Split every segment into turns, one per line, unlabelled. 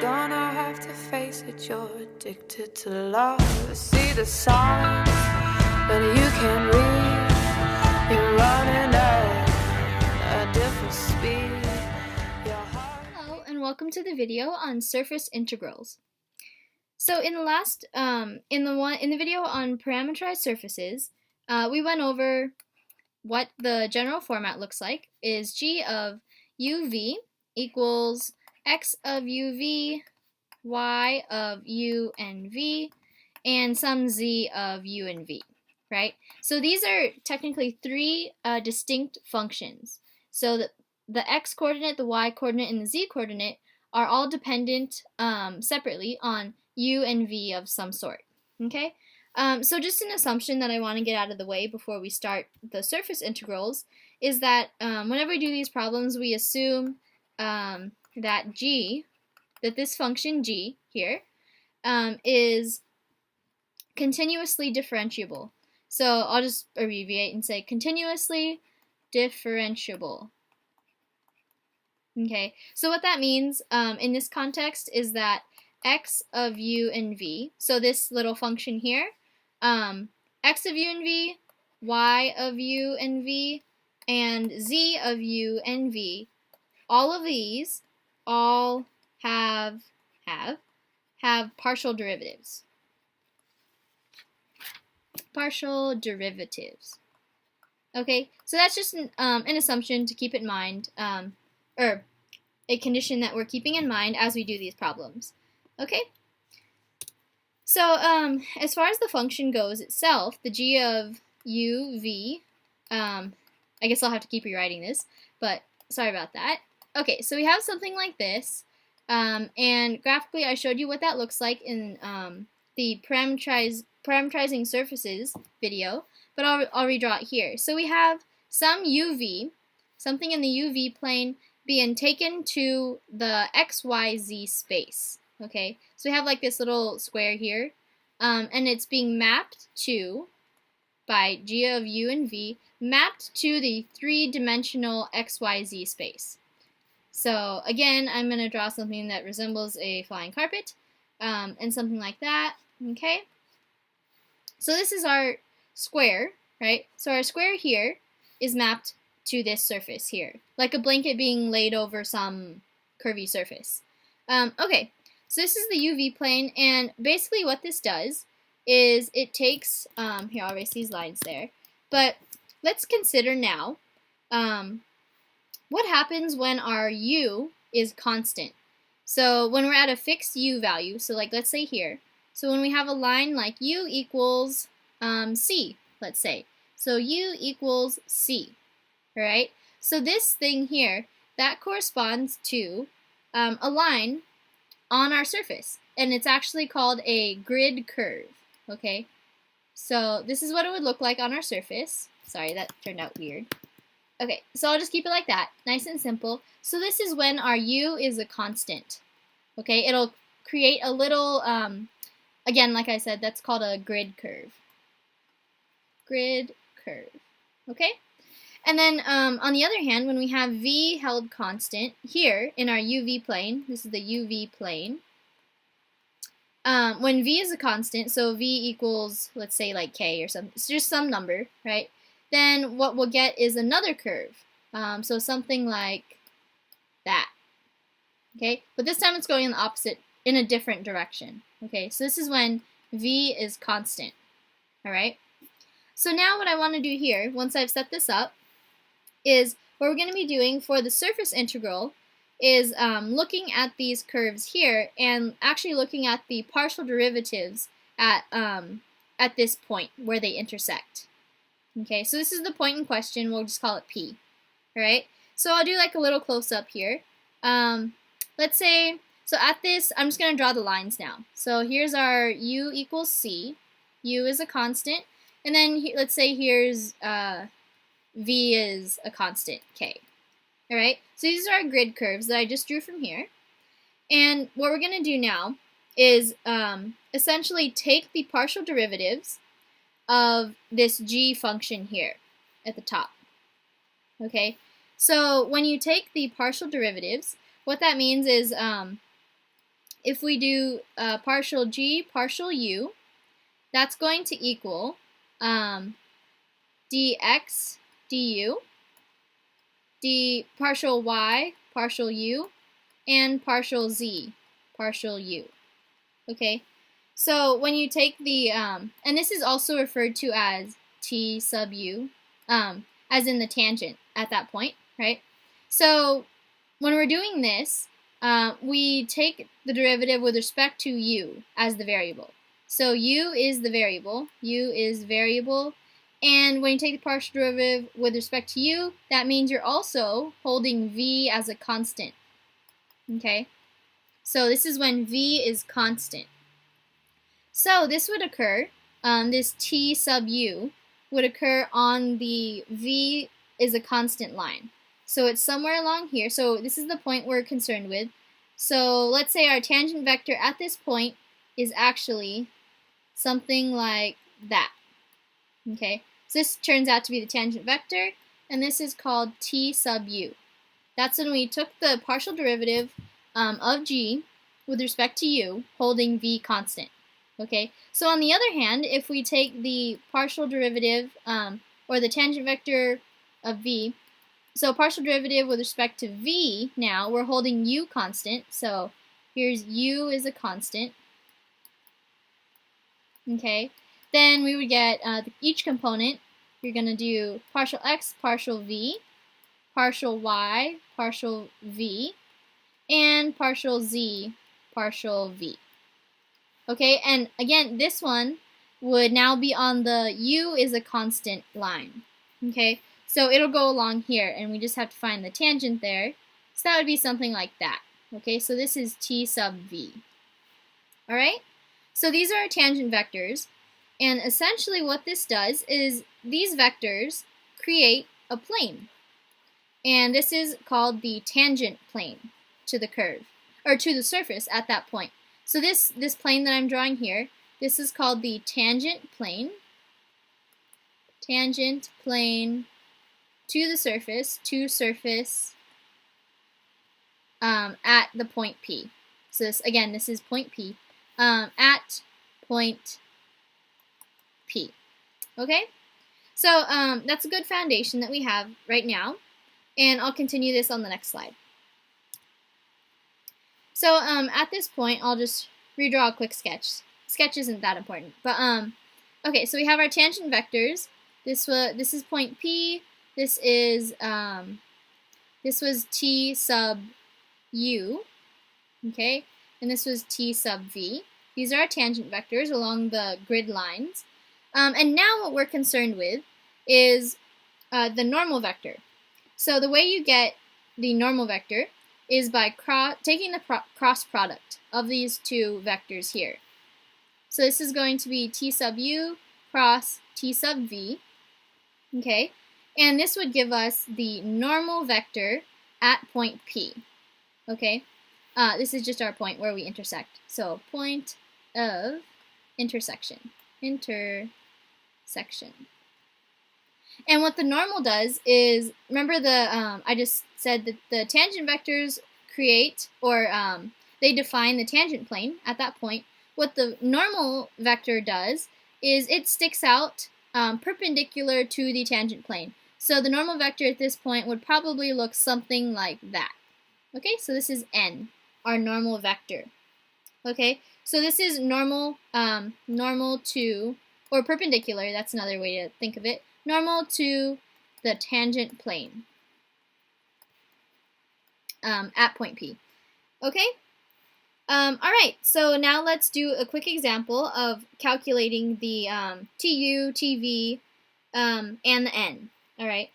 Gonna have to face it, you're addicted to love. See the signs, but you can't read. You're running at a different speed.
Hello, and welcome to the video on surface integrals. So in the last, in the video on parameterized surfaces, we went over what the general format looks like. Is g of uv equals x of uv, y of u and v, and some z of u and v, right? So these are technically three distinct functions. So the x-coordinate, the y-coordinate, and the z-coordinate are all dependent separately on u and v of some sort, okay? So just an assumption that I want to get out of the way before we start the surface integrals is that whenever we do these problems, we assume that this function g here is continuously differentiable. So I'll just abbreviate and say continuously differentiable. Okay, so what that means in this context is that x of u and v, so this little function here, x of u and v, y of u and v, and z of u and v, all of these have partial derivatives. Partial derivatives. Okay, so that's just an assumption to keep in mind, or a condition that we're keeping in mind as we do these problems. Okay? So as far as the function goes itself, the g of u, v, I guess I'll have to keep rewriting this, but sorry about that. Okay, so we have something like this, and graphically I showed you what that looks like in the parameterizing surfaces video, but I'll redraw it here. So we have some uv, something in the uv plane being taken to the xyz space. Okay, so we have like this little square here, and it's being mapped to, by g of u and v, mapped to the three-dimensional xyz space. So again, I'm going to draw something that resembles a flying carpet, and something like that. Okay, so this is our square, right? So our square here is mapped to this surface here, like a blanket being laid over some curvy surface. Okay, so this is the UV plane, and basically what this does is it takes, here I'll erase these lines there, but let's consider now what happens when our U is constant. So when we're at a fixed U value, so like let's say here, so when we have a line like U equals C, let's say, so U equals C. Right? So this thing here, that corresponds to a line on our surface, and it's actually called a grid curve. Okay? So this is what it would look like on our surface. Sorry, that turned out weird. Okay, so I'll just keep it like that, nice and simple. So this is when our U is a constant. Okay, it'll create a little, again, like I said, that's called a grid curve. Grid curve. Okay? And then on the other hand, when we have v held constant here in our UV plane, this is the UV plane, when v is a constant, so v equals, let's say like k or something, it's just some number, right? Then what we'll get is another curve, so something like that, okay? But this time it's going in the opposite, in a different direction, okay? So this is when v is constant, all right? So now what I want to do here, once I've set this up, is what we're going to be doing for the surface integral is looking at these curves here and actually looking at the partial derivatives at this point where they intersect. Okay, so this is the point in question. We'll just call it P. All right, so I'll do like a little close-up here. Let's say, so at this, I'm just going to draw the lines now. So here's our U equals C. U is a constant. And then let's say here's V is a constant, K. Alright, so these are our grid curves that I just drew from here. And what we're going to do now is essentially take the partial derivatives of this g function here at the top. Okay, so when you take the partial derivatives, what that means is if we do partial g partial u, that's going to equal dx du, partial y partial u, and partial z partial u. Okay, so when you take the, and this is also referred to as t sub u, as in the tangent at that point, right? So when we're doing this, we take the derivative with respect to u as the variable. So u is the variable, and when you take the partial derivative with respect to u, that means you're also holding v as a constant. Okay, so this is when v is constant. So this would occur, this t sub u would occur on the v is a constant line. So it's somewhere along here. So this is the point we're concerned with. So let's say our tangent vector at this point is actually something like that. Okay, so this turns out to be the tangent vector, and this is called t sub u. That's when we took the partial derivative of g with respect to u, holding v constant. Okay, so on the other hand, if we take the partial derivative, or the tangent vector of v, so partial derivative with respect to v, now we're holding u constant, so here's u is a constant. Okay, then we would get each component, you're going to do partial x partial v, partial y partial v, and partial z partial v. Okay, and again, this one would now be on the u is a constant line. Okay, so it'll go along here, and we just have to find the tangent there. So that would be something like that. Okay, so this is t sub v. Alright, so these are our tangent vectors, and essentially what this does is these vectors create a plane. And this is called the tangent plane to the curve, or to the surface at that point. So this plane that I'm drawing here, this is called the tangent plane. Tangent plane to the surface, at the point P. So this, again, this is point P, at point P. Okay? So that's a good foundation that we have right now, and I'll continue this on the next slide. So at this point, I'll just redraw a quick sketch. Sketch isn't that important, but okay. So we have our tangent vectors. This is point P. This was t sub u, okay, and this was t sub v. These are our tangent vectors along the grid lines. And now what we're concerned with is the normal vector. So the way you get the normal vector is by taking the cross product of these two vectors here. So this is going to be t sub u cross t sub v, okay? And this would give us the normal vector at point P, okay? This is just our point where we intersect. So point of intersection. And what the normal does is, remember I just said that the tangent vectors create, or they define the tangent plane at that point. What the normal vector does is it sticks out perpendicular to the tangent plane. So the normal vector at this point would probably look something like that. Okay, so this is n, our normal vector. Okay, so this is normal, normal to, or perpendicular, that's another way to think of it, normal to the tangent plane at point P. Okay? Alright, so now let's do a quick example of calculating the TU, TV, and the N. Alright?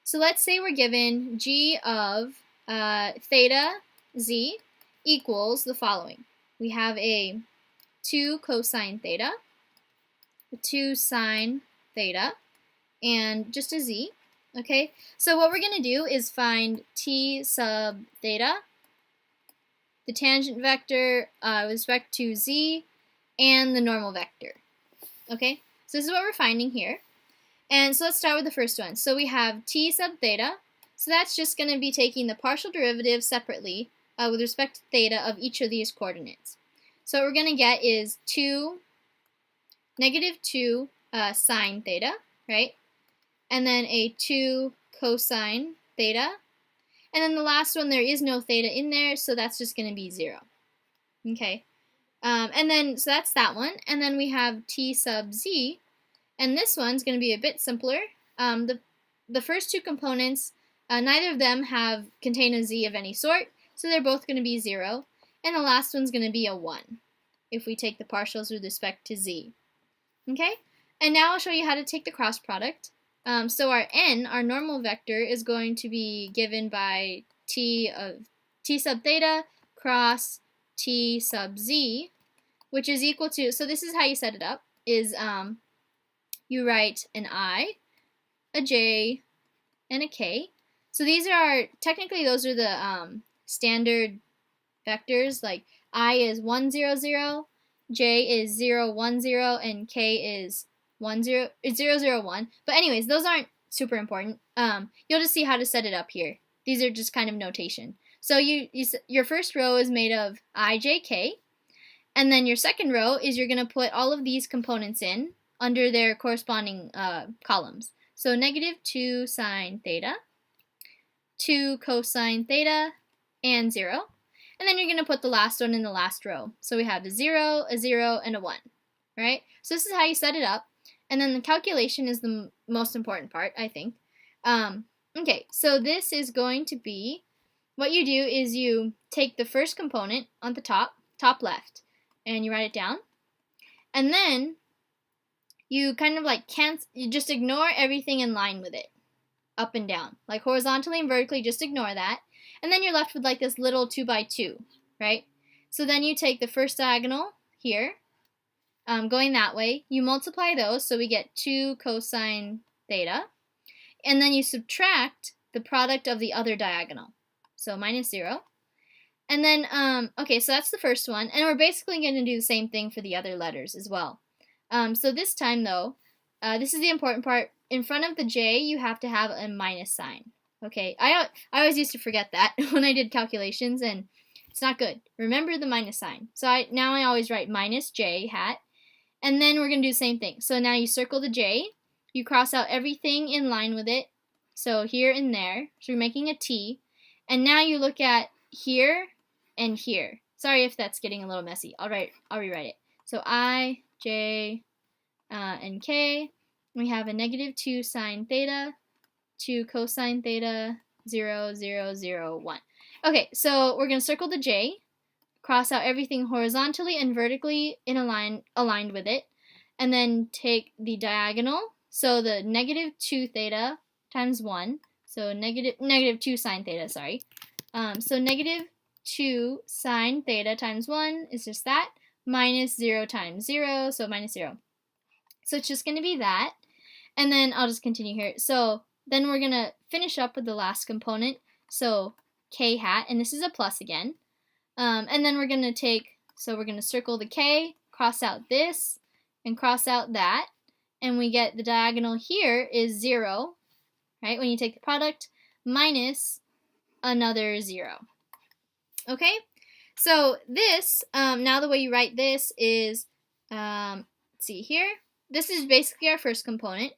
So let's say we're given G of theta Z equals the following. We have a 2 cosine theta, a 2 sine theta, and just a Z. Okay, so what we're going to do is find T sub theta, the tangent vector with respect to Z, and the normal vector. Okay, so this is what we're finding here. And so let's start with the first one. So we have T sub theta, so that's just going to be taking the partial derivative separately with respect to theta of each of these coordinates. So what we're going to get is negative 2 sine theta, right? And then a 2 cosine theta. And then the last one, there is no theta in there, so that's just going to be 0. Okay. And then, so that's that one. And then we have t sub z. And this one's going to be a bit simpler. The first two components, neither of them contain a z of any sort, so they're both going to be 0. And the last one's going to be a 1, if we take the partials with respect to z. Okay? And now I'll show you how to take the cross product. So our n, our normal vector, is going to be given by t sub theta cross t sub z, which is equal to, so this is how you set it up, is you write an I, a j, and a k. So these are, technically those are the standard vectors, like I is 1, 0, 0, j is 0, 1, 0, and k is 1, 0, 0, 0, 1. But anyways, those aren't super important. You'll just see how to set it up here. These are just kind of notation. So your first row is made of I, j, k, and then your second row is you're going to put all of these components in under their corresponding columns. So negative 2 sine theta, 2 cosine theta, and 0. And then you're going to put the last one in the last row. So we have a 0, and a 1. Right? So this is how you set it up. And then the calculation is the most important part, I think. Okay, so this is going to be, what you do is you take the first component on the top left, and you write it down. And then you kind of like you just ignore everything in line with it, up and down. Like horizontally and vertically, just ignore that. And then you're left with like this little 2 by 2, right? So then you take the first diagonal here, going that way. You multiply those, so we get 2 cosine theta. And then you subtract the product of the other diagonal. So minus 0. And then, okay, so that's the first one. And we're basically going to do the same thing for the other letters as well. So this time, though, this is the important part. In front of the J, you have to have a minus sign. Okay, I always used to forget that when I did calculations, and it's not good. Remember the minus sign. So now I always write minus J hat. And then we're going to do the same thing. So now you circle the J. You cross out everything in line with it. So here and there. So you're making a T. And now you look at here and here. Sorry if that's getting a little messy. I'll rewrite it. So I, J, and K. We have a negative 2 sine theta, 2 cosine theta, 0, 0, 0, 1. Okay, so we're going to circle the J, cross out everything horizontally and vertically aligned with it, and then take the diagonal. So the negative 2 theta times 1, so negative 2 sine theta, sorry. So negative 2 sine theta times 1 is just that, minus 0 times 0, so minus 0. So it's just going to be that. And then I'll just continue here. So then we're going to finish up with the last component. So k hat, and this is a plus again. And then we're going to circle the k, cross out this, and cross out that. And we get the diagonal here is 0, right? When you take the product, minus another 0. Okay? So this, now the way you write this is, let's see here. This is basically our first component.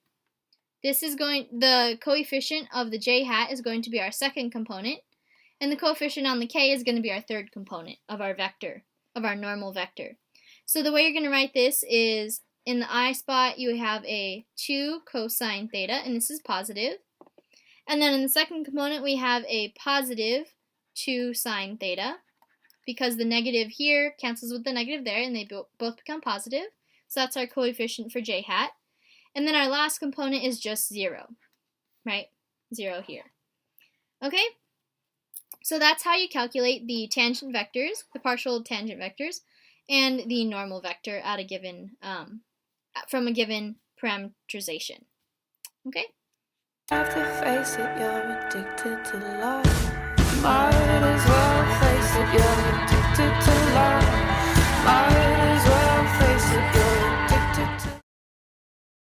The coefficient of the j hat is going to be our second component, and the coefficient on the k is going to be our third component of our vector, of our normal vector. So the way you're going to write this is, in the I spot, you have a 2 cosine theta, and this is positive. And then in the second component, we have a positive 2 sine theta, because the negative here cancels with the negative there, and they both become positive. So that's our coefficient for j hat. And then our last component is just 0, right? 0 here. Okay? So that's how you calculate the tangent vectors, the partial tangent vectors, and the normal vector at a given, from a given parameterization. Okay?
Have to face it, you're addicted to love. Might as well face it, you're addicted to love. Might as well